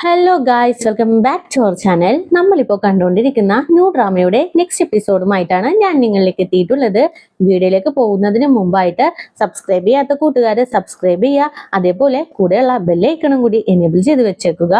Hello guys, welcome back to our channel. നമ്മളിപ്പോൾ കണ്ടുകൊണ്ടിരിക്കുന്ന new ഡ്രാമയുടെ next എപ്പിസോഡുമായിട്ടാണ് ഞാൻ നിങ്ങളിലേക്ക് എത്തിയിട്ടുള്ളത്. വീഡിയോയിലേക്ക് പോകുന്നതിന് മുമ്പായിട്ട് സബ്സ്ക്രൈബ് ചെയ്യാത്ത കൂട്ടുകാരെ സബ്സ്ക്രൈബ് ചെയ്യുക, അതേപോലെ കൂടെയുള്ള ബെല്ലൈക്കണും കൂടി എനേബിൾ ചെയ്ത് വെച്ചേക്കുക.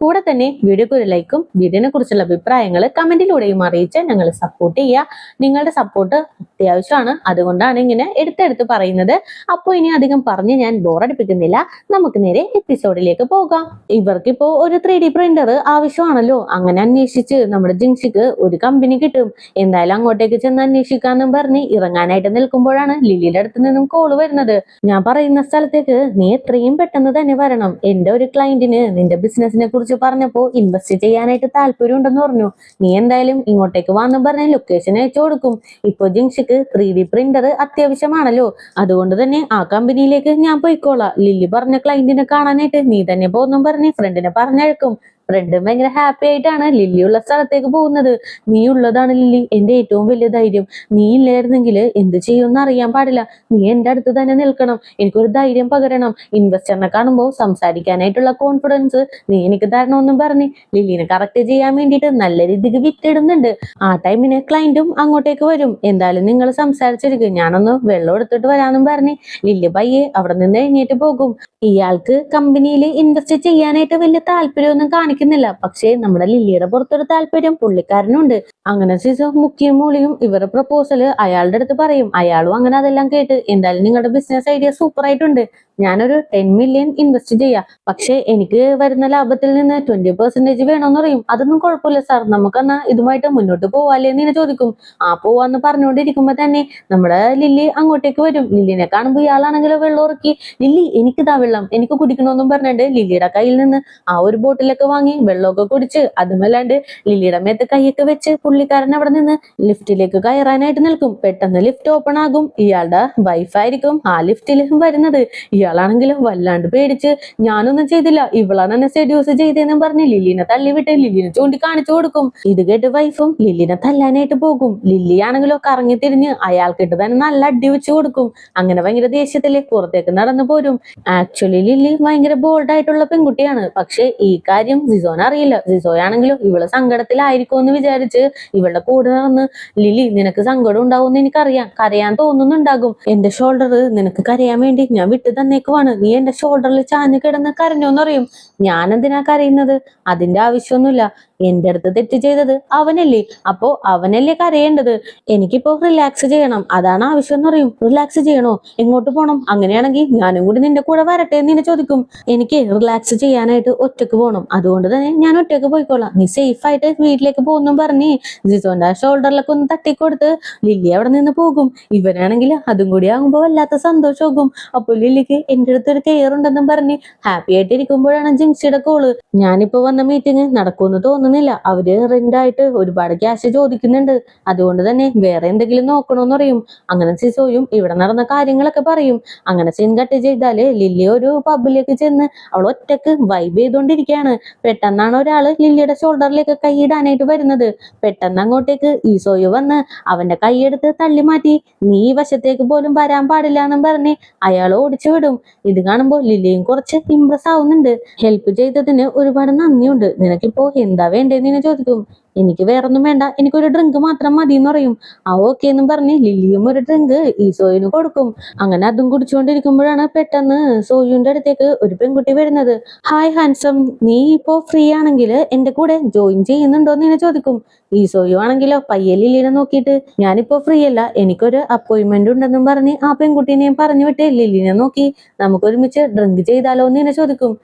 കൂടെ തന്നെ വീഡിയോക്ക് ഒരു ലൈക്കും വീഡിയോനെ കുറിച്ചുള്ള അഭിപ്രായങ്ങൾ കമന്റിലൂടെയും അറിയിച്ച് ഞങ്ങൾ സപ്പോർട്ട് ചെയ്യുക. നിങ്ങളുടെ സപ്പോർട്ട് അത്യാവശ്യമാണ്, അതുകൊണ്ടാണ് ഇങ്ങനെ എടുത്തെടുത്ത് പറയുന്നത്. അപ്പോൾ ഇനി അധികം പറഞ്ഞ് ഞാൻ ബോറടിപ്പിക്കുന്നില്ല, നമുക്ക് നേരെ എപ്പിസോഡിലേക്ക് പോകാം. ഇവർക്കിപ്പോ ഒരു 3D പ്രിന്റർ ആവശ്യമാണല്ലോ. അങ്ങനെ അന്വേഷിച്ച് നമ്മുടെ ജിൻഷിക്ക് ഒരു കമ്പനി കിട്ടും. എന്തായാലും അങ്ങോട്ടേക്ക് ചെന്ന് അന്വേഷിക്കാന്നും പറഞ്ഞ് ഇറങ്ങാനായിട്ട് നിൽക്കുമ്പോഴാണ് ലില്ലിയുടെ അടുത്ത് നിന്നും കോള് വരുന്നത്. ഞാൻ പറയുന്ന സ്ഥലത്തേക്ക് നീ എത്രയും പെട്ടെന്ന് തന്നെ വരണം. എന്റെ ഒരു ക്ലയന്റിന് നിന്റെ ബിസിനസിനെ കുറിച്ച് പറഞ്ഞപ്പോ ഇൻവെസ്റ്റ് ചെയ്യാനായിട്ട് താല്പര്യം ഉണ്ടെന്ന് പറഞ്ഞു. നീ എന്തായാലും ഇങ്ങോട്ടേക്ക് വന്നു പറഞ്ഞ ലൊക്കേഷൻ അയച്ചു കൊടുക്കും. ഇപ്പൊ ജിൻഷിക്ക് 3D പ്രിന്റർ അത്യാവശ്യമാണല്ലോ, അതുകൊണ്ട് തന്നെ ആ കമ്പനിയിലേക്ക് ഞാൻ പോയിക്കോളാം. ലില്ലി പറഞ്ഞ ക്ലയന്റിനെ കാണാനായിട്ട് നീ തന്നെ പോകുന്നു പറഞ്ഞ് ഫ്രണ്ടിനെ പറഞ്ഞയക്കും. ഫ്രണ്ട് ഭയങ്കര ഹാപ്പി ആയിട്ടാണ് ലില്ലിയുള്ള സ്ഥലത്തേക്ക് പോകുന്നത്. നീ ഉള്ളതാണ് ലില്ലി എന്റെ ഏറ്റവും വലിയ ധൈര്യം. നീ ഇല്ലായിരുന്നെങ്കിൽ എന്ത് ചെയ്യുമെന്ന് അറിയാൻ പാടില്ല. നീ എന്റെ അടുത്ത് തന്നെ നിൽക്കണം, എനിക്കൊരു ധൈര്യം പകരണം. ഇൻവെസ്റ്ററിനെ കാണുമ്പോൾ സംസാരിക്കാനായിട്ടുള്ള കോൺഫിഡൻസ് നീ എനിക്ക് തരണമെന്നും പറഞ്ഞ് ലില്ലിനെ കറക്റ്റ് ചെയ്യാൻ വേണ്ടിയിട്ട് നല്ല രീതിക്ക് വിറ്റിടുന്നുണ്ട്. ആ ടൈമിന് ക്ലയന്റും അങ്ങോട്ടേക്ക് വരും. എന്തായാലും നിങ്ങൾ സംസാരിച്ചിരിക്കും, ഞാനൊന്ന് വെള്ളം എടുത്തിട്ട് വരാമെന്നും പറഞ്ഞ് ലില്ലി പയ്യെ അവിടെ നിന്ന് എഴുന്നേറ്റ് പോകും. ഇയാൾക്ക് കമ്പനിയിൽ ഇൻവെസ്റ്റ് ചെയ്യാനായിട്ട് വലിയ താല്പര്യമൊന്നും കാണിക്കുന്നില്ല, പക്ഷേ നമ്മുടെ ലില്ലിയുടെ പുറത്തൊരു താല്പര്യം പുള്ളിക്കാരനുണ്ട്. അങ്ങനെ സിസോ മുക്കിയും മൂളിയും ഇവരുടെ പ്രപ്പോസല് അയാളുടെ അടുത്ത് പറയും. അയാളും അങ്ങനെ അതെല്ലാം കേട്ട്, എന്തായാലും നിങ്ങളുടെ ബിസിനസ് ഐഡിയ സൂപ്പർ ആയിട്ടുണ്ട്, ഞാനൊരു 10 മില്യൺ ഇൻവെസ്റ്റ് ചെയ്യാം, പക്ഷെ എനിക്ക് വരുന്ന ലാഭത്തിൽ നിന്ന് 20% വേണമെന്ന് പറയും. അതൊന്നും കുഴപ്പമില്ല സാർ, നമുക്കെന്നാ ഇതുമായിട്ട് മുന്നോട്ട് പോവാല്ലേ എന്ന് ചോദിക്കും. ആ പോവാന്ന് പറഞ്ഞുകൊണ്ടിരിക്കുമ്പോ തന്നെ നമ്മുടെ ലില്ലി അങ്ങോട്ടേക്ക് വരും. ലില്ലിനെ കാണുമ്പോൾ ഇയാളാണെങ്കിലോ വെള്ളം ഉറക്കി, ലില്ലി എനിക്കിതാ വെള്ളം, എനിക്ക് കുടിക്കണമെന്നും പറഞ്ഞിട്ട് ലില്ലിയുടെ കയ്യിൽ നിന്ന് ആ ഒരു ബോട്ടിലൊക്കെ വാങ്ങി വെള്ളമൊക്കെ കുടിച്ച് അതുമല്ലാണ്ട് ലില്ലിയുടെ മേത്ത് കൈയൊക്കെ വെച്ച് പുള്ളിക്കാരൻ അവിടെ നിന്ന് ലിഫ്റ്റിലേക്ക് കയറാനായിട്ട് നിൽക്കും. പെട്ടെന്ന് ലിഫ്റ്റ് ഓപ്പൺ ആകും. ഇയാളുടെ വൈഫായിരിക്കും ആ ലിഫ്റ്റിൽ വരുന്നത്. ഇയാളാണെങ്കിലും വല്ലാണ്ട് പേടിച്ച്, ഞാനൊന്നും ചെയ്തില്ല, ഇവളാണ് എന്നെ സെഡ്യൂസ് ചെയ്തതെന്നും പറഞ്ഞ് ലില്ലിനെ തള്ളിവിട്ട് ലില്ലിനെ ചൂണ്ടി കാണിച്ചു കൊടുക്കും. ഇത് കേട്ട് വൈഫും ലില്ലിനെ തല്ലാനായിട്ട് പോകും. ലില്ലി ആണെങ്കിലോ കറങ്ങി തിരിഞ്ഞ് അയാൾക്കിട്ട് തന്നെ നല്ല അടി വെച്ച് കൊടുക്കും. അങ്ങനെ ഭയങ്കര ദേഷ്യത്തില് പുറത്തേക്ക് നടന്നു പോരും. ആക്ച്വലി ലില്ലി ഭയങ്കര ബോൾഡ് ആയിട്ടുള്ള പെൺകുട്ടിയാണ്, പക്ഷെ ഈ കാര്യം സിസോന് അറിയില്ല. സിസോയാണെങ്കിലും ഇവള് സങ്കടത്തിലായിരിക്കും എന്ന് വിചാരിച്ച് ഇവളുടെ കൂടെ നടന്ന്, ലില്ലി നിനക്ക് സങ്കടം ഉണ്ടാവും എനിക്കറിയാം, കരയാൻ തോന്നുന്നുണ്ടാകും, എന്റെ ഷോൾഡർ നിനക്ക് കരയാൻ വേണ്ടി ഞാൻ വിട്ടു തന്നേക്കുവാണ്, നീ എന്റെ ഷോൾഡറിൽ ചാഞ്ഞു കിടന്ന് കരഞ്ഞോന്ന് പറയും. ഞാൻ എന്തിനാ കരയുന്നത്, അതിന്റെ ആവശ്യമൊന്നുമില്ല, എന്റെ അടുത്ത് തെറ്റ് ചെയ്തത് അവനല്ലേ, അപ്പോ അവനല്ലേ കരയേണ്ടത്, എനിക്കിപ്പോ റിലാക്സ് ചെയ്യണം, അതാണ് ആവശ്യം എന്ന് പറയും. റിലാക്സ് ചെയ്യണോ, എങ്ങോട്ട് പോണം, അങ്ങനെയാണെങ്കിൽ ഞാനും കൂടി നിന്റെ കൂടെ വരട്ടെ എന്ന് ചോദിക്കും. എനിക്ക് റിലാക്സ് ചെയ്യാനായിട്ട് ഒറ്റക്ക് പോകണം, അതുകൊണ്ട് തന്നെ ഞാൻ ഒറ്റക്ക് പോയിക്കോളാം, നീ സേഫ് ആയിട്ട് വീട്ടിലേക്ക് പോകുന്നു പറഞ്ഞ് ജിസോന്റെ ഷോൾഡറിലൊക്കെ ഒന്ന് തട്ടിക്കൊടുത്ത് ലില്ലി അവിടെ നിന്ന് പോകും. ഇവനാണെങ്കിൽ അതും കൂടി ആകുമ്പോ വല്ലാത്ത സന്തോഷമാകും. അപ്പൊ ലില്ലിക്ക് എന്റെ അടുത്ത് ഒരു കെയർ ഉണ്ടെന്നും പറഞ്ഞ് ഹാപ്പി ആയിട്ട് ഇരിക്കുമ്പോഴാണ് ജിൻസിയുടെ കോള്. ഞാനിപ്പോ വന്ന മീറ്റിംഗ് നടക്കുമെന്ന് തോന്നുന്നില്ല, അവര് റെന്റ് ആയിട്ട് ഒരുപാട് ക്യാഷ് ചോദിക്കുന്നുണ്ട്, അതുകൊണ്ട് തന്നെ വേറെ എന്തെങ്കിലും നോക്കണോന്ന് പറയും. അങ്ങനെ സിസോയും ഇവിടെ നടന്ന കാര്യങ്ങളൊക്കെ പറയും. അങ്ങനെ സീൻ കട്ട് ചെയ്താല് ലില്ലി ഒരു പബ്ബിലേക്ക് ചെന്ന് അവൾ ഒറ്റക്ക് വൈബ് ചെയ്തോണ്ടിരിക്കുകയാണ്. പെട്ടെന്നാണ് ഒരാള് ലില്ലിയുടെ ഷോൾഡറിലേക്ക് കൈയിടാനായിട്ട് വരുന്നത്. പെട്ടെന്ന് അങ്ങോട്ടേക്ക് ഈസോയു വന്ന് അവന്റെ കൈയെടുത്ത് തള്ളി മാറ്റി, നീ ഈ വശത്തേക്ക് പോലും വരാൻ പാടില്ല എന്നും പറഞ്ഞ് അയാൾ ഓടിച്ചു വിടും. ഇത് കാണുമ്പോൾ ലില്ലിയും കുറച്ച് ഇംപ്രസ് ആവുന്നുണ്ട്. ഹെൽപ്പ് ചെയ്തതിന് ഒരുപാട് നന്ദിയുണ്ട്, നിനക്കിപ്പോ എന്താ വേണ്ടതെന്ന് ചോദിക്കും. എനിക്ക് വേറൊന്നും വേണ്ട, എനിക്കൊരു ഡ്രിങ്ക് മാത്രം മതി എന്ന് പറയും. ആ ഓക്കെ എന്നും പറഞ്ഞ് ലില്ലിയും ഒരു ഡ്രിങ്ക് ഈ സോയുന് കൊടുക്കും. അങ്ങനെ അതും കുടിച്ചുകൊണ്ടിരിക്കുമ്പോഴാണ് പെട്ടെന്ന് സോയുന്റെ അടുത്തേക്ക് ഒരു പെൺകുട്ടി വരുന്നത്. ഹായ് ഹാൻസം, നീ ഇപ്പോ ഫ്രീ ആണെങ്കിൽ എന്റെ കൂടെ ജോയിൻ ചെയ്യുന്നുണ്ടോ എന്ന് ചോദിക്കും. ഈ സോയു ആണെങ്കിലോ പയ്യെ ലില്ലിനെ നോക്കിയിട്ട്, ഞാനിപ്പോ ഫ്രീ അല്ല, എനിക്കൊരു അപ്പോയിന്റ്മെന്റ് ഉണ്ടെന്നും പറഞ്ഞ് ആ പെൺകുട്ടീനെയും പറഞ്ഞു വിട്ട് ലില്ലിനെ നോക്കി, നമുക്ക് ഒരുമിച്ച് ഡ്രിങ്ക് ചെയ്താലോ എന്ന് ചോദിക്കും.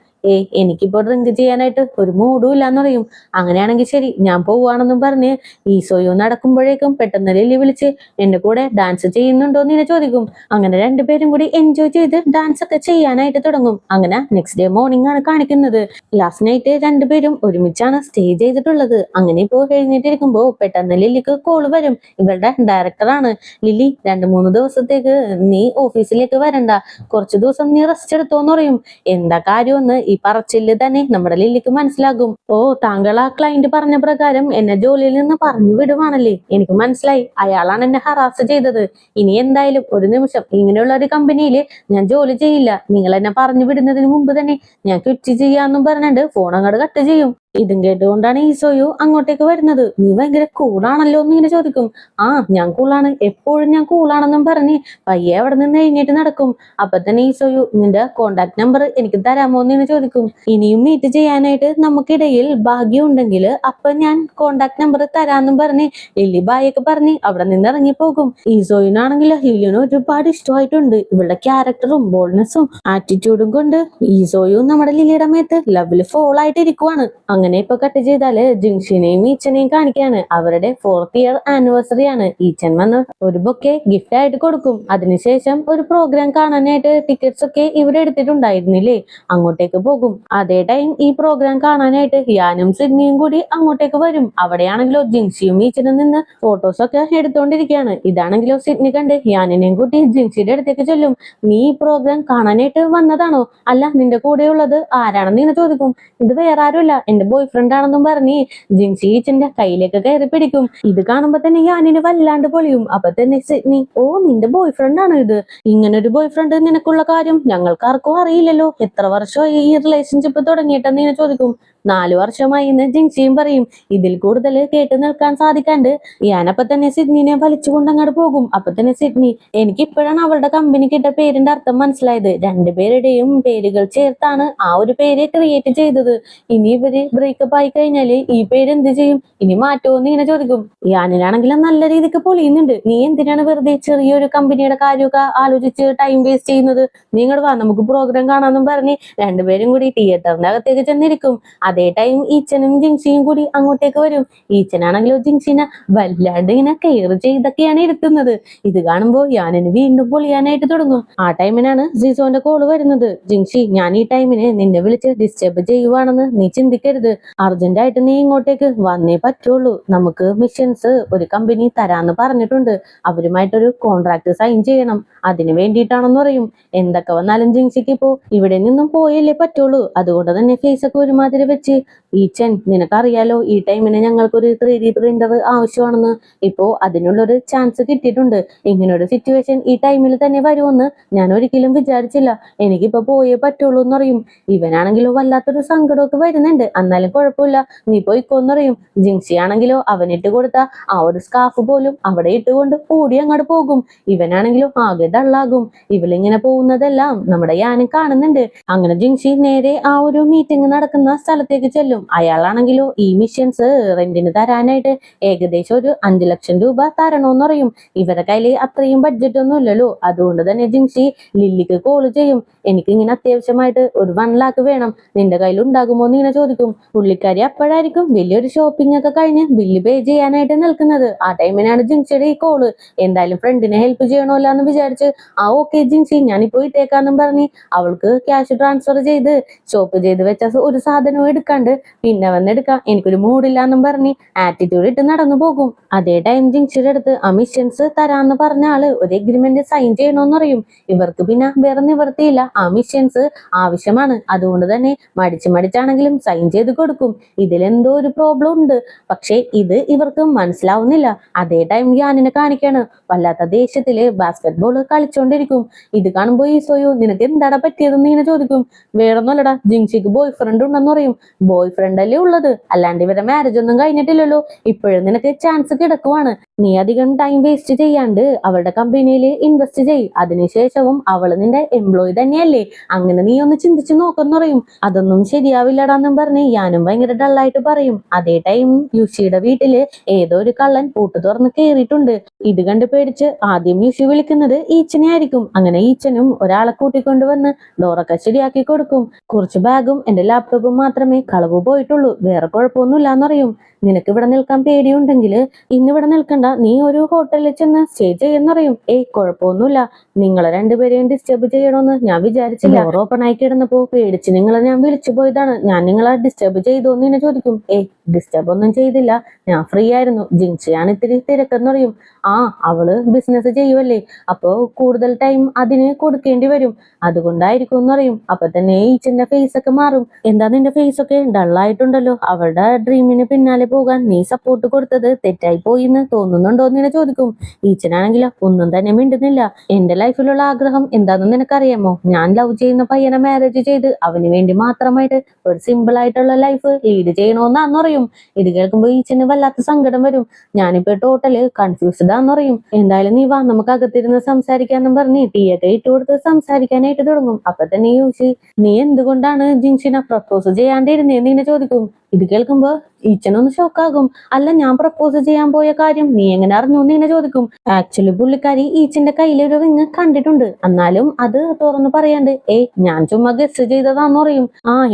എനിക്കിപ്പോ ഡ്രിങ്ക് ചെയ്യാനായിട്ട് ഒരു മൂഡും ഇല്ലാന്ന് പറയും. അങ്ങനെയാണെങ്കിൽ ശരി, ഞാൻ പോവാണെന്നും പറഞ്ഞ് ഈസോയോ നടക്കുമ്പോഴേക്കും പെട്ടെന്ന് ലില്ലി വിളിച്ച്, എന്റെ കൂടെ ഡാൻസ് ചെയ്യുന്നുണ്ടോ എന്ന് ചോദിക്കും. അങ്ങനെ രണ്ടുപേരും കൂടി എൻജോയ് ചെയ്ത് ഡാൻസ് ഒക്കെ ചെയ്യാനായിട്ട് തുടങ്ങും. അങ്ങനെ നെക്സ്റ്റ് ഡേ മോർണിംഗ് ആണ് കാണിക്കുന്നത്. ലാസ്റ്റ് നൈറ്റ് രണ്ടുപേരും ഒരുമിച്ചാണ് സ്റ്റേ ചെയ്തിട്ടുള്ളത്. അങ്ങനെ ഇപ്പോ എഴുന്നേറ്റിരിക്കുമ്പോ പെട്ടെന്ന് ലില്ലിക്ക് കോള് വരും. ഇവളുടെ ഡയറക്ടറാണ്. ലില്ലി 2-3 ദിവസത്തേക്ക് നീ ഓഫീസിലേക്ക് വരണ്ട, കുറച്ചു ദിവസം നീ റെസ്റ്റ് എടുത്തോന്ന് പറയും. എന്താ കാര്യമെന്ന് ഈ പറച്ചില് തന്നെ നമ്മുടെ ലില്ലിക്ക് മനസ്സിലാകും. ഓ, താങ്കൾ ആ ക്ലയന്റ് പറഞ്ഞ പ്രകാരം എന്നെ ജോലിയിൽ നിന്ന് പറഞ്ഞു വിടുവാണല്ലേ? എനിക്ക് മനസ്സിലായി, അയാളാണ് എന്നെ ഹറാസ് ചെയ്തത്. ഇനി എന്തായാലും ഒരു നിമിഷം ഇങ്ങനെയുള്ള ഒരു കമ്പനിയിൽ ഞാൻ ജോലി ചെയ്യില്ല. നിങ്ങൾ എന്നെ പറഞ്ഞു വിടുന്നതിന് മുമ്പ് തന്നെ ഞാൻ ക്വിറ്റ് ചെയ്യാന്നും പറഞ്ഞിട്ട് ഫോൺ അങ്ങോട്ട് കട്ട് ചെയ്യും. ഇതും കേട്ടുകൊണ്ടാണ് ഈസോയു അങ്ങോട്ടേക്ക് വരുന്നത്. നീ ഭയങ്കര കൂളാണല്ലോ എന്ന് ഇങ്ങനെ ചോദിക്കും. ആ, ഞാൻ കൂളാണ്, എപ്പോഴും ഞാൻ കൂളാണെന്നും പറഞ്ഞ് പയ്യെ അവിടെ നിന്ന് എഴുന്നേറ്റ് നടക്കും. അപ്പൊ തന്നെ ഈസോയു, നിന്റെ കോണ്ടാക്ട് നമ്പർ എനിക്ക് തരാമോ എന്ന് ഇങ്ങനെ ചോദിക്കും. ഇനിയും മീറ്റ് ചെയ്യാനായിട്ട് നമുക്കിടയിൽ ഭാഗ്യം ഉണ്ടെങ്കിൽ അപ്പൊ ഞാൻ കോണ്ടാക്ട് നമ്പർ തരാന്നും പറഞ്ഞ് ലില്ലി ബായൊക്കെ പറഞ്ഞ് അവിടെ നിന്ന് ഇറങ്ങിപ്പോകും. ഈസോയിനാണെങ്കിൽ ലില്ലിന് ഒരുപാട് ഇഷ്ടമായിട്ടുണ്ട്. ഇവളുടെ ക്യാരക്ടറും ബോൾഡ്നെസ്സും ആറ്റിറ്റ്യൂഡും കൊണ്ട് ഈസോയും നമ്മുടെ ലില്ലിയുടെ മേത്ത് ലവില് ഫോൾ ആയിട്ട് ഇരിക്കുവാണ്. അങ്ങനെ ഇപ്പൊ കട്ട് ചെയ്താല് ജിങ്ഷിനെയും ഈച്ചനെയും കാണിക്കാണ്. അവരുടെ 4th ഇയർ ആനിവേഴ്സറി ആണ്. ഈച്ചൻ വന്ന് ഒരു ബൊക്കെ ഗിഫ്റ്റ് ആയിട്ട് കൊടുക്കും. അതിനുശേഷം ഒരു പ്രോഗ്രാം കാണാനായിട്ട് ടിക്കറ്റ്സ് ഒക്കെ ഇവിടെ എടുത്തിട്ടുണ്ടായിരുന്നില്ലേ, അങ്ങോട്ടേക്ക് പോകും. അതേ ടൈം ഈ പ്രോഗ്രാം കാണാനായിട്ട് യാനും സിഡ്നിയും കൂടി അങ്ങോട്ടേക്ക് വരും. അവിടെയാണെങ്കിലോ ജിങ്ഷിയും ഈച്ചനും നിന്ന് ഫോട്ടോസ് ഒക്കെ എടുത്തോണ്ടിരിക്കുകയാണ്. ഇതാണെങ്കിലോ സിഡ്നി കണ്ട് യാനിനെയും കൂട്ടി ജിങ്ഷിയുടെ അടുത്തേക്ക് ചെല്ലും. നീ ഈ പ്രോഗ്രാം കാണാനായിട്ട് വന്നതാണോ? അല്ല, നിന്റെ കൂടെയുള്ളത് ആരാണെന്ന് ഇങ്ങനെ ചോദിക്കും. ഇത് വേറെ ആരുമല്ല, എന്റെ ബോയ് ഫ്രണ്ട് ആണെന്നും പറഞ്ഞ് ജിൻസി ഈച്ചന്റെ കയ്യിലേക്ക് കയറി പിടിക്കും. ഇത് കാണുമ്പോ തന്നെ ഞാനിന് വല്ലാണ്ട് പൊളിയും. അപ്പൊ തന്നെ സിഡ്നി, ഓ, നിന്റെ ബോയ് ഫ്രണ്ട് ആണ് ഇത്? ഇങ്ങനൊരു ബോയ് ഫ്രണ്ട് നിനക്കുള്ള കാര്യം ഞങ്ങൾക്കാർക്കും അറിയില്ലല്ലോ. എത്ര വർഷമായി ഈ റിലേഷൻഷിപ്പ് തുടങ്ങിയിട്ടെന്ന് ഇങ്ങനെ ചോദിക്കും. 4 വർഷമായി എന്ന് ജിൻസിയും പറയും. ഇതിൽ കൂടുതൽ കേട്ട് നിൽക്കാൻ സാധിക്കാണ്ട് ഞാനപ്പൊ തന്നെ സിഡ്നിനെ വലിച്ചുകൊണ്ട് അങ്ങോട്ട് പോകും. അപ്പൊ തന്നെ സിഡ്നി, എനിക്ക് ഇപ്പോഴാണ് അവളുടെ കമ്പനിക്ക് ഇട്ട പേരിന്റെ അർത്ഥം മനസ്സിലായത്. രണ്ടുപേരുടെയും പേരുകൾ ചേർത്താണ് ആ ഒരു പേര് ക്രിയേറ്റ് ചെയ്തത്. ഇനി ഇവര് ബ്രേക്കപ്പ് ആയി കഴിഞ്ഞാല് ഈ പേര് എന്ത് ചെയ്യും? ഇനി മാറ്റുമോന്ന് ഇങ്ങനെ ചോദിക്കും. ഞാനാണെങ്കിൽ നല്ല രീതിക്ക് പൊളിയുന്നുണ്ട്. നീ എന്തിനാണ് വെറുതെ ചെറിയൊരു കമ്പനിയുടെ കാര്യമൊക്കെ ആലോചിച്ച് ടൈം വേസ്റ്റ് ചെയ്യുന്നത്? നിങ്ങൾ വാ, നമുക്ക് പ്രോഗ്രാം കാണാന്നും പറഞ്ഞ് രണ്ടുപേരും കൂടി തിയേറ്ററിന്റെ അകത്തേക്ക് ചെന്നിരിക്കും. അതേ ടൈം ഈച്ചനും ജിങ്സിയും കൂടി അങ്ങോട്ടേക്ക് വരും. ഈച്ചനാണെങ്കിലോ ജിങ്സിനെ വല്ലാണ്ട് ഇങ്ങനെ കെയർ ചെയ്തൊക്കെയാണ് ഇരുത്തുന്നത്. ഇത് കാണുമ്പോ ഞാനിന് വീണ്ടും പൊളിയാനായിട്ട് തുടങ്ങും. ആ ടൈമിനാണ് ജിസോന്റെ കോള് വരുന്നത്. ജിങ്സി, ഞാൻ ഈ ടൈമിന് നിന്നെ വിളിച്ച് ഡിസ്റ്റർബ് ചെയ്യുവാണെന്ന് നീ ചിന്തിക്കരുത്. അർജന്റായിട്ട് നീ ഇങ്ങോട്ടേക്ക് വന്നേ പറ്റുള്ളൂ. നമുക്ക് മിഷൻസ് ഒരു കമ്പനി തരാന്ന് പറഞ്ഞിട്ടുണ്ട്. അവരുമായിട്ടൊരു കോൺട്രാക്ട് സൈൻ ചെയ്യണം. അതിന് വേണ്ടിയിട്ടാണെന്ന് പറയും. എന്തൊക്കെ വന്നാലും ജിങ്സിക്ക് ഇപ്പോ ഇവിടെ നിന്നും പോയല്ലേ പറ്റുള്ളൂ. അതുകൊണ്ട് തന്നെ ഫേസ് ഒക്കെ ഒരുമാതിരി വെച്ച്, ഈച്ചൻ, നിനക്കറിയാലോ ഈ ടൈമിന് ഞങ്ങൾക്കൊരു 3D പ്രിന്റർ ആവശ്യമാണെന്ന്. ഇപ്പോ അതിനുള്ളൊരു ചാൻസ് കിട്ടിയിട്ടുണ്ട്. ഇങ്ങനൊരു സിറ്റുവേഷൻ ഈ ടൈമിൽ തന്നെ വരുമെന്ന് ഞാൻ ഒരിക്കലും വിചാരിച്ചില്ല. എനിക്കിപ്പോ പോയേ പറ്റുള്ളൂ എന്ന് പറയും. ഇവനാണെങ്കിലോ വല്ലാത്തൊരു സങ്കടമൊക്കെ വരുന്നുണ്ട്. എന്നാലും കുഴപ്പമില്ല, നീ പോയിക്കോന്ന് പറയും. ജിങ്സി ആണെങ്കിലോ അവനിട്ട് കൊടുത്ത ആ ഒരു സ്കാർഫ് പോലും അവിടെ ഇട്ടുകൊണ്ട് ഓടി അങ്ങോട്ട് പോകും. ഇവനാണെങ്കിലോ ആകെ ഡള്ളാകും. ഇവളിങ്ങനെ പോകുന്നതെല്ലാം നമ്മുടെ യാനും കാണുന്നുണ്ട്. അങ്ങനെ ജിങ്സി നേരെ ആ ഒരു മീറ്റിംഗ് നടക്കുന്ന സ്ഥലത്തേക്ക് ചെല്ലും. അയാളാണെങ്കിലോ ഈ മിഷൻസ് റെന്റിന് തരാനായിട്ട് ഏകദേശം ഒരു 5 ലക്ഷം രൂപ തരണോന്ന് പറയും. ഇവരുടെ കയ്യില് അത്രയും ബഡ്ജറ്റ് ഒന്നും ഇല്ലല്ലോ. അതുകൊണ്ട് തന്നെ ജിങ്സി ലില്ലിക്ക് കോള് ചെയ്യും. എനിക്ക് ഇങ്ങനെ അത്യാവശ്യമായിട്ട് ഒരു 1 ലാക്ക് വേണം, നിന്റെ കയ്യിൽ ഉണ്ടാകുമോ എന്ന് ഇങ്ങനെ ചോദിക്കും. പുള്ളിക്കാരി അപ്പോഴായിരിക്കും വലിയൊരു ഷോപ്പിംഗ് ഒക്കെ കഴിഞ്ഞ് ബില്ല് പേ ചെയ്യാനായിട്ട് നിൽക്കുന്നത്. ആ ടൈമിനാണ് ജിങ്സിയുടെ ഈ കോള്. എന്തായാലും ഫ്രണ്ടിനെ ഹെൽപ്പ് ചെയ്യണമല്ലോ എന്ന് വിചാരിച്ച്, ആ ഓക്കെ ജിങ്സി, ഞാനിപ്പോ ഇട്ടേക്കാന്നും പറഞ്ഞ് അവൾക്ക് ക്യാഷ് ട്രാൻസ്ഫർ ചെയ്ത് ഷോപ്പ് ചെയ്ത് വെച്ച ഒരു സാധനവും എടുക്കാണ്ട് പിന്നെ വന്നെടുക്കാം, എനിക്കൊരു മൂഡില്ലാന്നും പറഞ്ഞ് ആറ്റിറ്റ്യൂഡ് ഇട്ട് നടന്നു പോകും. അതേ ടൈം ജിങ്സിയുടെ അടുത്ത് ആ മിഷൻസ് തരാന്ന് പറഞ്ഞ ആള് ഒരു എഗ്രിമെന്റ് സൈൻ ചെയ്യണോന്ന് പറയും. ഇവർക്ക് പിന്നെ വേറെ നിവർത്തിയില്ല, ആ മിഷൻസ് ആവശ്യമാണ്. അതുകൊണ്ട് തന്നെ മടിച്ചാണെങ്കിലും സൈൻ ചെയ്ത് കൊടുക്കും. ഇതിലെന്തോ ഒരു പ്രോബ്ലം ഉണ്ട്, പക്ഷെ ഇത് ഇവർക്ക് മനസ്സിലാവുന്നില്ല. അതേ ടൈം യാനിനെ കാണിക്കാണ്. വല്ലാത്ത ദേഷ്യത്തില് ബാസ്കറ്റ് ബോൾ കളിച്ചോണ്ടിരിക്കും. ഇത് കാണുമ്പോ ഈസോയോ, നിനക്ക് എന്താടാ പറ്റിയതെന്ന് ഇങ്ങനെ ചോദിക്കും. വേറൊന്നുമല്ലടാ, ജിങ്സിക്ക് ബോയ് ഫ്രണ്ട് ഉണ്ടെന്ന് പറയും. ബോയ് ഫ്രണ്ട് അല്ലേ ഉള്ളത്, അല്ലാണ്ട് ഇവരുടെ മാരേജ് ഒന്നും കഴിഞ്ഞിട്ടില്ലല്ലോ. ഇപ്പോഴും നിനക്ക് ചാൻസ് കിടക്കുവാണ്. നീ അധികം ടൈം വേസ്റ്റ് ചെയ്യാണ്ട് അവളുടെ കമ്പനിയിൽ ഇൻവെസ്റ്റ് ചെയ്. അതിനുശേഷവും അവള് നിന്റെ എംപ്ലോയി തന്നെയല്ലേ, അങ്ങനെ നീ ഒന്ന് ചിന്തിച്ചു നോക്കെന്ന് പറയും. അതൊന്നും ശരിയാവില്ലടാന്നും പറഞ്ഞ് ഞാനും ഭയങ്കര ഡള്ളായിട്ട് പറയും. അതേ ടൈം യുഷിയുടെ വീട്ടില് ഏതോ ഒരു കള്ളൻ പൂട്ട് തുറന്ന് കേറിയിട്ടുണ്ട്. ഇത് കണ്ട് പേടിച്ച് ആദ്യം യുഷി വിളിക്കുന്നത് ഈച്ചനെ ആയിരിക്കും. അങ്ങനെ ഈച്ചനും ഒരാളെ കൂട്ടിക്കൊണ്ടുവന്ന് ഡോറൊക്കെ ശരിയാക്കി കൊടുക്കും. കുറച്ച് ബാഗും എന്റെ ലാപ്ടോപ്പും മാത്രമേ കളവ് പോയിട്ടുള്ളൂ, വേറെ കുഴപ്പമൊന്നുമില്ലാന്ന് പറയും. നിനക്ക് ഇവിടെ നിൽക്കാൻ പേടിയുണ്ടെങ്കിൽ ഇന്നിവിടെ നിൽക്കണ്ട, നീ ഒരു ഹോട്ടലിൽ ചെന്ന് സ്റ്റേ ചെയ്യുന്ന പറയും. കുഴപ്പമൊന്നുമില്ല, നിങ്ങളെ രണ്ടുപേരെയും ഡിസ്റ്റർബ് ചെയ്യണമെന്ന് ഞാൻ വിചാരിച്ചില്ല. ഡോർ ഓപ്പൺ ആയി കിടന്നപ്പോ പേടിച്ച് നിങ്ങളെ ഞാൻ വിളിച്ചു പോയതാണ്. ഞാൻ നിങ്ങളെ ഡിസ്റ്റർബ് ഡിസ്റ്റർബ് ചെയ്തോന്ന് ഇങ്ങനെ ചോദിക്കും. ഡിസ്റ്റർബ് ഒന്നും ചെയ്തില്ല, ഞാൻ ഫ്രീ ആയിരുന്നു. ജിൻസിയാണ് ഇത്തിരി തിരക്കെന്ന് പറയും. അവള് ബിസിനസ് ചെയ്യുമല്ലേ, അപ്പൊ കൂടുതൽ ടൈം അതിന് കൊടുക്കേണ്ടി വരും, അതുകൊണ്ടായിരിക്കും എന്ന് പറയും. അപ്പൊ തന്നെ ഈച്ചന്റെ ഫേസ് ഒക്കെ മാറും. എന്താ നിന്റെ ഫേസ് ഒക്കെ ഡള്ളായിട്ടുണ്ടല്ലോ, അവളുടെ ഡ്രീമിന് പിന്നാലെ പോകാൻ നീ സപ്പോർട്ട് കൊടുത്തത് തെറ്റായി പോയി എന്ന് തോന്നുന്നുണ്ടോ എന്ന് ഇങ്ങനെ ചോദിക്കും. ഈച്ചനാണെങ്കിലോ ഒന്നും തന്നെ മിണ്ടുന്നില്ല. എന്റെ ലൈഫിലുള്ള ആഗ്രഹം എന്താണെന്ന് നിനക്കറിയാമോ? ഞാൻ ലവ് ചെയ്യുന്ന പയ്യനെ മാരേജ് ചെയ്ത് അവന് വേണ്ടി മാത്രമായിട്ട് ഒരു സിമ്പിൾ ആയിട്ടുള്ള ലൈഫ് ലീഡ് ചെയ്യണോന്നാന്ന് പറയും. ഇത് കേൾക്കുമ്പോ ഈച്ചന് വല്ലാത്ത സങ്കടം വരും. ഞാനിപ്പോ ടോട്ടല് കൺഫ്യൂസ്ഡ് ആന്ന് പറയും. എന്തായാലും നീ വാ, നമുക്ക് അകത്തിരുന്ന് സംസാരിക്കാന്നും പറഞ്ഞ് ടീയൊക്കെ ഇട്ടുകൊടുത്ത് സംസാരിക്കാനായിട്ട് തുടങ്ങും. അപ്പൊ തന്നെ യൂസി, നീ എന്തുകൊണ്ടാണ് ജിൻഷിനെ പ്രപ്പോസ് ചെയ്യാണ്ടിരുന്നേന്ന് ഇങ്ങനെ ചോദിക്കും. ഇത് കേൾക്കുമ്പോ ഈച്ചനൊന്ന് ഷോക്കാകും. അല്ല, ഞാൻ പ്രപ്പോസ് ചെയ്യാൻ പോയ കാര്യം നീ എങ്ങനെ അറിഞ്ഞു എന്ന് ഇങ്ങനെ ചോദിക്കും. ആക്ച്വലി പുള്ളിക്കാരി ഈച്ചന്റെ കയ്യിലൊരു റിങ് കണ്ടിട്ടുണ്ട്, എന്നാലും അത് തുറന്ന് പറയാണ്ട് ഞാൻ ചുമ്മാ ഗസ് ചെയ്തതാന്ന് പറയും.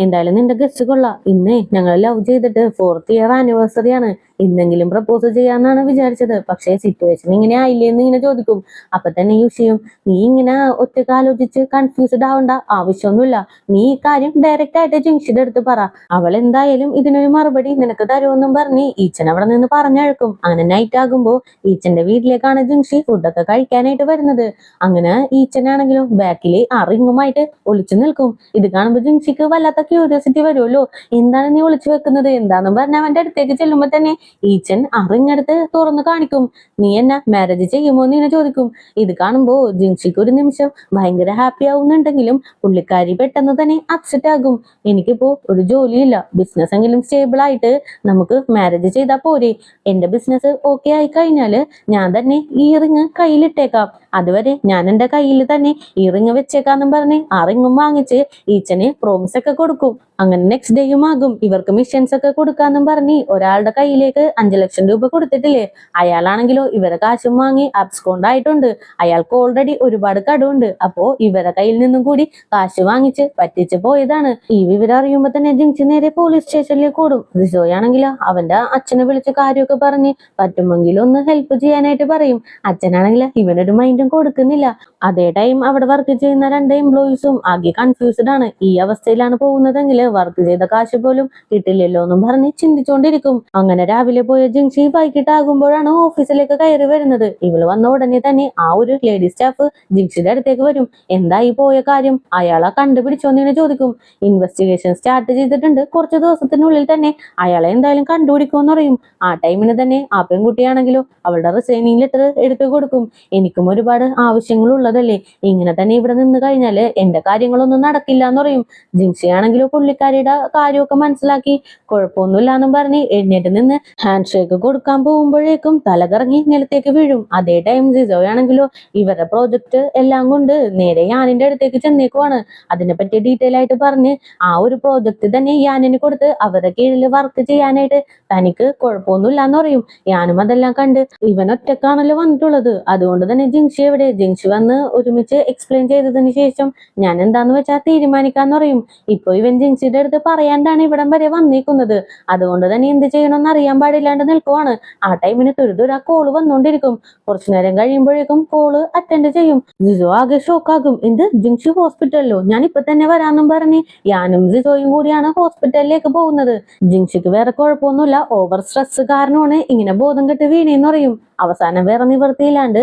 എന്തായാലും നിന്റെ ഗസ് കൊള്ളാം. ഇന്നേ ഞങ്ങൾ ലവ് ചെയ്തിട്ട് 4th ഇയർ ആനിവേഴ്സറി ആണ്. ഇന്നെങ്കിലും പ്രപ്പോസ് ചെയ്യാന്നാണ് വിചാരിച്ചത്, പക്ഷേ സിറ്റുവേഷൻ ഇങ്ങനെ ആയില്ലേന്ന് ഇങ്ങനെ ചോദിക്കും. അപ്പൊ തന്നെ യൂഷിയും, നീ ഇങ്ങനെ ഒറ്റക്ക് ആലോചിച്ച് കൺഫ്യൂസ്ഡ് ആവേണ്ട ആവശ്യമൊന്നുമില്ല. നീ ഈ കാര്യം ഡയറക്റ്റ് ആയിട്ട് ജിൻഷിയുടെ അടുത്ത് പറ. അവൾ എന്തായാലും ഇതിനൊരു മറുപടി നിനക്ക് തരുമെന്നും പറഞ്ഞ് ഈച്ചൻ അവിടെ നിന്ന് പറഞ്ഞഴക്കും. അങ്ങനെ നൈറ്റ് ആകുമ്പോ ഈച്ചന്റെ വീട്ടിലേക്കാണ് ജിൻഷി ഫുഡൊക്കെ കഴിക്കാനായിട്ട് വരുന്നത്. അങ്ങനെ ഈച്ചനാണെങ്കിലും ബാക്കില് ആ റിങ്ങുമായിട്ട് ഒളിച്ചു നിൽക്കും. ഇത് കാണുമ്പോ ജിൻഷിക്ക് വല്ലാത്ത ക്യൂരിയോസിറ്റി വരുമല്ലോ. എന്താണ് നീ ഒളിച്ചു വെക്കുന്നത് എന്താണെന്നും പറഞ്ഞ അവന്റെ അടുത്തേക്ക് ചെല്ലുമ്പോ തന്നെ ഈച്ചൻ ആ റിങ്ങെടുത്ത് തുറന്നു കാണിക്കും. നീ എന്നെ മാരേജ് ചെയ്യുമോ എന്ന് ഇങ്ങനെ ചോദിക്കും. ഇത് കാണുമ്പോ ജിൻഷിക്ക് ഒരു നിമിഷം ഭയങ്കര ഹാപ്പി ആവുന്നുണ്ടെങ്കിലും പുള്ളിക്കാരി പെട്ടെന്ന് തന്നെ അപ്സെറ്റ് ആകും. എനിക്കിപ്പോ ഒരു ജോലിയില്ല, ബിസിനസ് എങ്കിലും സ്റ്റേബിൾ ആയിട്ട് നമുക്ക് മാരേജ് ചെയ്താൽ പോരെ. എന്റെ ബിസിനസ് ഓക്കെ ആയി കഴിഞ്ഞാല് ഞാൻ തന്നെ ഈ റിങ് കയ്യിലിട്ടേക്കാം. അതുവരെ ഞാൻ എന്റെ കയ്യിൽ തന്നെ ഈ റിങ് വെച്ചേക്കാന്നും പറഞ്ഞ് ആ റിങ്ങും വാങ്ങിച്ച് ഈച്ചന് പ്രോമിസ് ഒക്കെ കൊടുക്കും. അങ്ങനെ നെക്സ്റ്റ് ഡേയും ആകും. ഇവർക്ക് മിഷൻസ് ഒക്കെ കൊടുക്കാന്നും പറഞ്ഞ് ഒരാളുടെ കയ്യിലേക്ക് 5 ലക്ഷം രൂപ കൊടുത്തിട്ടില്ലേ, അയാളാണെങ്കിലോ ഇവരെ കാശും വാങ്ങി അബ്സ്കോണ്ട് ആയിട്ടുണ്ട്. അയാൾക്ക് ഓൾറെഡി ഒരുപാട് കടമുണ്ട്. അപ്പോ ഇവരെ കയ്യിൽ നിന്നും കൂടി കാശ് വാങ്ങിച്ച് പറ്റിച്ച് പോയതാണ്. ഈ വിവരം അറിയുമ്പോ തന്നെ ജിൻസി നേരെ പോലീസ് സ്റ്റേഷനിലേക്ക് ഓടും. റിസോയാണെങ്കിലോ അവന്റെ അച്ഛനെ വിളിച്ച് കാര്യമൊക്കെ പറഞ്ഞ് പറ്റുമെങ്കിലും ഒന്ന് ഹെൽപ്പ് ചെയ്യാനായിട്ട് പറയും. അച്ഛനാണെങ്കിൽ ഇവനൊരു മൈൻഡും കൊടുക്കുന്നില്ല. അതേ ടൈം അവിടെ വർക്ക് ചെയ്യുന്ന 2 എംപ്ലോയീസും ആകെ കൺഫ്യൂസ്ഡ് ആണ്. ഈ അവസ്ഥയിലാണ് പോകുന്നതെങ്കിൽ വർക്ക് ചെയ്ത കാശ് പോലും കിട്ടില്ലല്ലോ എന്നും പറഞ്ഞ് ചിന്തിച്ചുകൊണ്ടിരിക്കും. അങ്ങനെ രാവിലെ പോയ ജിൻസി വൈകിട്ടാകുമ്പോഴാണ് ഓഫീസിലേക്ക് കയറി വരുന്നത്. ഇവള് വന്ന ഉടനെ തന്നെ ആ ഒരു ലേഡി സ്റ്റാഫ് ജിൻസിയുടെ അടുത്തേക്ക് വരും. എന്തായി പോയ കാര്യം, അയാളെ കണ്ടുപിടിച്ചോന്നിങ്ങനെ ചോദിക്കും. ഇൻവെസ്റ്റിഗേഷൻ സ്റ്റാർട്ട് ചെയ്തിട്ടുണ്ട്, കുറച്ച് ദിവസത്തിനുള്ളിൽ തന്നെ അയാളെ എന്തായാലും കണ്ടുപിടിക്കുമെന്ന് പറയും. ആ ടൈമിന് തന്നെ ആ പെൺകുട്ടിയാണെങ്കിലോ അവളുടെ റിസൈനിങ് ലെറ്റർ എടുത്തു കൊടുക്കും. എനിക്കും ഒരുപാട് ആവശ്യങ്ങൾ ഉള്ളതല്ലേ, ഇങ്ങനെ തന്നെ ഇവിടെ നിന്ന് കഴിഞ്ഞാല് എന്റെ കാര്യങ്ങളൊന്നും നടക്കില്ല എന്ന് പറയും. ജിൻസി ആണെങ്കിലോ പുള്ളിക്കാരിയുടെ കാര്യമൊക്കെ മനസ്സിലാക്കി കുഴപ്പമൊന്നുമില്ല എന്നും പറഞ്ഞ് എഴുന്നേറ്റ് നിന്ന് ഹാൻഡ് ഷേക്ക് കൊടുക്കാൻ പോകുമ്പോഴേക്കും തലകറങ്ങി നിലത്തേക്ക് വീഴും. അതേ ടൈം ജിസോയാണെങ്കിലോ ഇവരുടെ പ്രോജക്റ്റ് എല്ലാം കൊണ്ട് നേരെ യാനിന്റെ അടുത്തേക്ക് ചെന്നേക്കുവാണ്. അതിനെപ്പറ്റി ഡീറ്റെയിൽ ആയിട്ട് പറഞ്ഞ് ആ ഒരു പ്രോജക്റ്റ് തന്നെ യാനിന് കൊടുത്ത് അവരുടെ കീഴിൽ വർക്ക് ചെയ്യാനായിട്ട് തനിക്ക് കുഴപ്പമൊന്നുമില്ല എന്ന് പറയും. യാനും അതെല്ലാം കണ്ട് ഇവൻ ഒറ്റക്കാണല്ലോ വന്നിട്ടുള്ളത്, അതുകൊണ്ട് തന്നെ ജിൻഷി എവിടെ, ജിൻഷി വന്ന് ഒരുമിച്ച് എക്സ്പ്ലെയിൻ ചെയ്തതിന് ശേഷം ഞാൻ എന്താന്ന് വെച്ചാൽ തീരുമാനിക്കാന്ന് പറയും. ഇപ്പൊ ഇവൻ ജിൻസിയുടെ അടുത്ത് പറയാണ്ടാണ് ഇവിടം വരെ വന്നേക്കുന്നത്, അതുകൊണ്ട് തന്നെ എന്ത് ചെയ്യണമെന്ന് അറിയാൻ പാടില്ലാണ്ട് നിൽക്കുവാണ്. ആ ടൈമിന് തുരുതുര കോള് വന്നോണ്ടിരിക്കും. കുറച്ചു നേരം കഴിയുമ്പോഴേക്കും കോള് അറ്റൻഡ് ചെയ്യും. ജിസോ ആകെ ഷോക്കാകും. എന്ത്, ജിൻഷി ഹോസ്പിറ്റലിലോ? ഞാൻ ഇപ്പൊ തന്നെ വരാന്നും പറഞ്ഞ് ഞാനും ജിസോയും കൂടിയാണ് ഹോസ്പിറ്റലിലേക്ക് പോകുന്നത്. ജിൻഷിക്ക് വേറെ കുഴപ്പമൊന്നുമില്ല, ഓവർ സ്ട്രെസ് കാരണമാണ് ഇങ്ങനെ ബോധം കെട്ട് വീണേന്ന് പറയും. അവസാനം വേറെ നിവർത്തിയില്ലാണ്ട്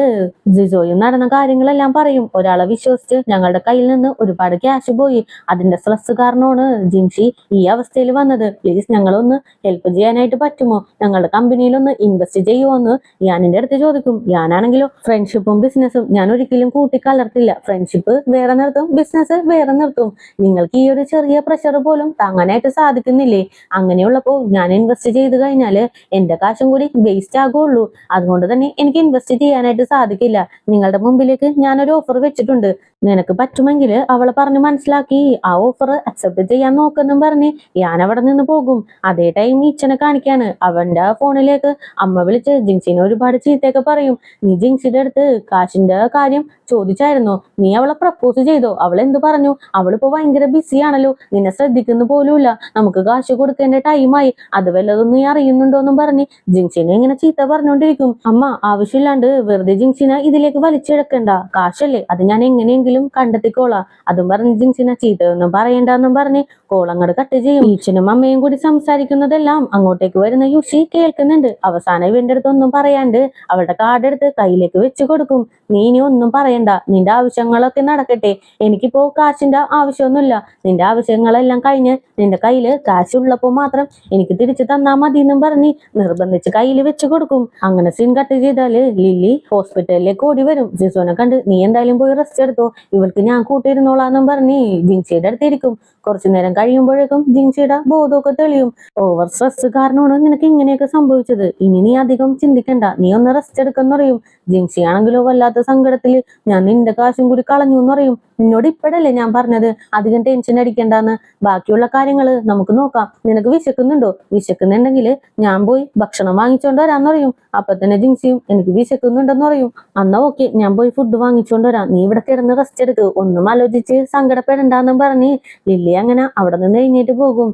ജിസോയും നടന്ന കാര്യങ്ങളെല്ലാം പറയും. ഒരാളെ വിശ്വസിച്ച് ഞങ്ങളുടെ കയ്യിൽ നിന്ന് ഒരുപാട് ക്യാഷ് പോയി, അതിന്റെ സ്ട്രെസ് കാരണമാണ് ജിൻഷി ഈ അവസ്ഥയിൽ വന്നത്. പ്ലീസ് ഞങ്ങളൊന്ന് ഹെൽപ്പ് ചെയ്യാനായിട്ട് പറ്റുമോ, ഞങ്ങളുടെ കമ്പനിയിലൊന്ന് ഇൻവെസ്റ്റ് ചെയ്യുമോ എന്ന് യാനിന്റെ അടുത്ത് ചോദിക്കും. യാനാണെങ്കിലോ ഫ്രണ്ട്ഷിപ്പും ബിസിനസ്സും ഞാൻ ഒരിക്കലും കൂട്ടിക്കലർത്തില്ല, ഫ്രണ്ട്ഷിപ്പ് വേറെ നിർത്തും, ബിസിനസ് വേറെ നിർത്തും. നിങ്ങൾക്ക് ഈ ഒരു ചെറിയ പ്രഷർ പോലും താങ്ങാനായിട്ട് സാധിക്കുന്നില്ലേ? അങ്ങനെയുള്ളപ്പോ ഞാൻ ഇൻവെസ്റ്റ് ചെയ്ത് കഴിഞ്ഞാല് എന്റെ കാശും കൂടി വേസ്റ്റ് ആകുള്ളൂ. അതുകൊണ്ട് തന്നെ എനിക്ക് ഇൻവെസ്റ്റ് ചെയ്യാനായിട്ട് സാധിക്കില്ല. നിങ്ങളുടെ മുമ്പിലേക്ക് ഞാനൊരു ഓഫർ വെച്ചിട്ടുണ്ട്, നിനക്ക് പറ്റുമെങ്കിൽ അവളെ പറഞ്ഞ് മനസ്സിലാക്കി ആ ഓഫർ അക്സെപ്റ്റ് ചെയ്യാൻ നോക്കെന്നും പറഞ്ഞ് ഞാൻ അവിടെ നിന്ന് പോകും. അതേ ടൈം ഈച്ചനെ കാണിക്കാണ്. അവന്റെ ഫോണിലേക്ക് അമ്മ വിളിച്ച് ജിൻസിനെ ഒരുപാട് ചീത്തയൊക്കെ പറയും. നീ ജിൻസിയുടെ അടുത്ത് കാശിന്റെ കാര്യം ചോദിച്ചായിരുന്നോ? നീ അവളെ പ്രപ്പോസ് ചെയ്തോ? അവൾ എന്ത് പറഞ്ഞു? അവളിപ്പോ ഭയങ്കര ബിസി ആണല്ലോ, നിന്നെ ശ്രദ്ധിക്കുന്നു പോലുമില്ല, നമുക്ക് കാശ് കൊടുക്കേണ്ട ടൈമായി, അത് വല്ലതും നീ അറിയുന്നുണ്ടോന്നും പറഞ്ഞ് ജിൻസിനെ ഇങ്ങനെ ചീത്ത പറഞ്ഞോണ്ടിരിക്കും. അമ്മ ആവശ്യമില്ലാണ്ട് വെറുതെ ജിൻസിനെ ഇതിലേക്ക് വലിച്ചിഴക്കണ്ട, കാശല്ലേ, അത് ഞാൻ എങ്ങനെയെങ്കിലും കണ്ടെത്തിക്കോളാം. അതും പറഞ്ഞ് ജിൻസിനെ ചീത്തയൊന്നും പറയണ്ടെന്നും പറഞ്ഞ് കോൾ അങ്ങോട്ട് കട്ട് ചെയ്യും. ഈച്ചനും അമ്മയും കൂടി സംസാരിക്കുന്നതെല്ലാം അങ്ങോട്ടേക്ക് വരുന്ന യുഷി കേൾക്കുന്നുണ്ട്. അവസാനം ഇവന്റെ അടുത്ത് ഒന്നും പറയാണ്ട് അവളുടെ കാർഡ് എടുത്ത് കയ്യിലേക്ക് വെച്ച് കൊടുക്കും. നീ ഇനി ഒന്നും പറയണ്ട, നിന്റെ ആവശ്യങ്ങളൊക്കെ നടക്കട്ടെ, എനിക്കിപ്പോ കാശിന്റെ ആവശ്യമൊന്നുമില്ല, നിന്റെ ആവശ്യങ്ങളെല്ലാം കഴിഞ്ഞ് നിന്റെ കയ്യില് കാശുള്ളപ്പോ മാത്രം എനിക്ക് തിരിച്ചു തന്നാ മതി എന്നും പറഞ്ഞ് നിർബന്ധിച്ച് കയ്യിൽ വെച്ച് കൊടുക്കും. അങ്ങനെ സീൻ കട്ട് ചെയ്താല് ലില്ലി ഹോസ്പിറ്റലിലേക്ക് ഓടി വരും. ജിസോനെ കണ്ട് നീ എന്തായാലും പോയി റെസ്റ്റ് എടുത്തോ, ഇവൾക്ക് ഞാൻ കൂട്ടിയിരുന്നോളാന്നും പറഞ്ഞ് ജിൻസിയുടെ അടുത്തിരിക്കും. കുറച്ചു നേരം കഴിയുമ്പോഴേക്കും ജിൻസിയുടെ ബോധമൊക്കെ തെളിയും. ഓവർ സ്ട്രെസ് കാരണമാണ് നിനക്ക് ഇങ്ങനെയൊക്കെ സംഭവിച്ചത്, ഇനി നീ അധികം ചിന്തിക്കണ്ട, നീ ഒന്ന് റെസ്റ്റ് എടുക്കെന്ന് പറയും. ജിൻസി ആണെങ്കിലോ വല്ലാത്ത സങ്കടത്തില് ഞാൻ നിന്റെ കാശും കൂടി കളഞ്ഞു എന്ന് പറയും. നിന്നോട് ഇപ്പോഴല്ലേ ഞാൻ പറഞ്ഞത് അധികം ടെൻഷൻ അടിക്കണ്ടെന്ന്, ബാക്കിയുള്ള കാര്യങ്ങള് നമുക്ക് നോക്കാം, നിനക്ക് വിശക്കുന്നുണ്ടോ, വിശക്കുന്നുണ്ടെങ്കിൽ ഞാൻ പോയി ഭക്ഷണം വാങ്ങിച്ചോണ്ട് വരാന്ന് പറയും. അപ്പൊ തന്നെ ജിൻസിയും എനിക്ക് വിശക്കുന്നുണ്ടെന്ന് പറയും. എന്നാ ഓക്കെ, ഞാൻ പോയി ഫുഡ് വാങ്ങിച്ചോണ്ട് വരാം, നീ ഇവിടെ കിടന്ന് റെസ്റ്റ് എടുക്ക്, ഒന്നും ആലോചിച്ച് സങ്കടപ്പെടണ്ടെന്നും പറഞ്ഞ് ലില്ലി അങ്ങനെ അവിടെ നിന്ന് എഴുന്നേറ്റ് പോകും.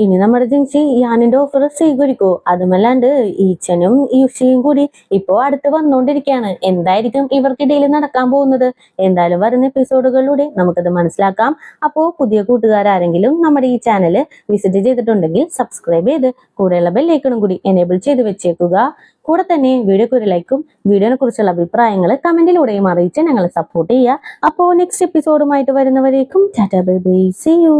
ഇനി നമ്മുടെ ജിൻസി യാനിന്റെ ഓഫർ സ്വീകരിക്കൂ. അതുമല്ലാണ്ട് ഈച്ചനും യുഷിയും കൂടി ഇപ്പോ അടുത്ത് വന്നുകൊണ്ടിരിക്കുകയാണ്. എന്തായിരിക്കും ഇവർക്കിടയിൽ നടക്കാൻ പോകുന്നത്? എന്തായാലും വരുന്ന എപ്പിസോഡുകളിലൂടെ നമുക്കത് മനസ്സിലാക്കാം. അപ്പോ പുതിയ കൂട്ടുകാരെങ്കിലും നമ്മുടെ ഈ ചാനൽ വിസിറ്റ് ചെയ്തിട്ടുണ്ടെങ്കിൽ സബ്സ്ക്രൈബ് ചെയ്ത് കൂടെയുള്ള ബെല്ലൈക്കണും കൂടി എനേബിൾ ചെയ്ത് വെച്ചേക്കുക. കൂടെ തന്നെ വീഡിയോക്ക് ഒരു ലൈക്കും വീഡിയോനെ കുറിച്ചുള്ള അഭിപ്രായങ്ങൾ കമന്റിലൂടെയും അറിയിച്ച് ഞങ്ങളെ സപ്പോർട്ട് ചെയ്യുക. അപ്പോൾ നെക്സ്റ്റ് എപ്പിസോഡുമായിട്ട് വരുന്നവരേക്കും tata bye bye, see U.